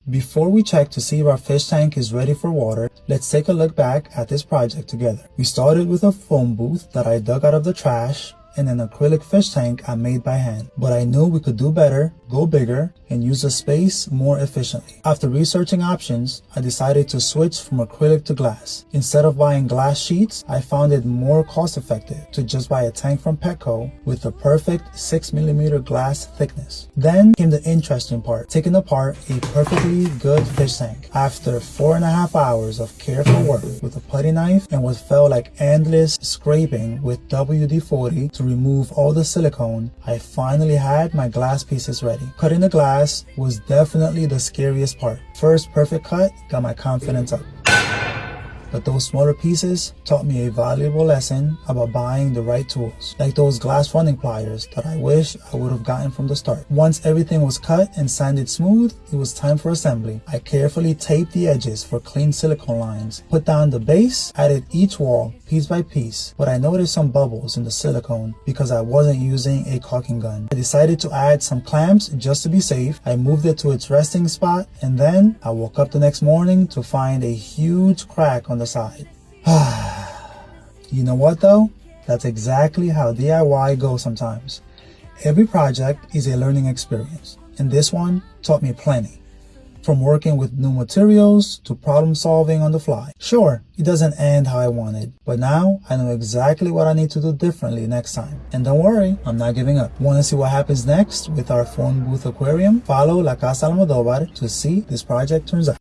Before we check to see if our fish tank is ready for water, let's take a look back at this project together. We started with a phone booth that I dug out of the trash and an acrylic fish tank I made by hand. But I knew we could do better, go bigger, and use the space more efficiently. After researching options, I decided to switch from acrylic to glass. Instead of buying glass sheets, I found it more cost effective to just buy a tank from Petco with the perfect 6mm glass thickness. Then came the interesting part, taking apart a perfectly good fish tank. After 4.5 hours of careful work with a putty knife and what felt like endless scraping with WD-40 to remove all the silicone, I finally had my glass pieces ready. Cutting the glass was definitely the scariest part. First perfect cut got my confidence up. But those smaller pieces taught me a valuable lesson about buying the right tools, like those glass running pliers that I wish I would have gotten from the start. Once everything was cut and sanded smooth, it was time for assembly. I carefully taped the edges for clean silicone lines, put down the base, added each wall piece by piece, but I noticed some bubbles in the silicone because I wasn't using a caulking gun. I decided to add some clamps just to be safe. I moved it to its resting spot, and then I woke up the next morning to find a huge crack on the side. You know what though? That's exactly how DIY goes sometimes. Every project is a learning experience, and this one taught me plenty. From working with new materials to problem solving on the fly. Sure, it doesn't end how I wanted, but now I know exactly what I need to do differently next time. And don't worry, I'm not giving up. Want to see what happens next with our phone booth aquarium? Follow La Casa Almodóvar to see this project turns out.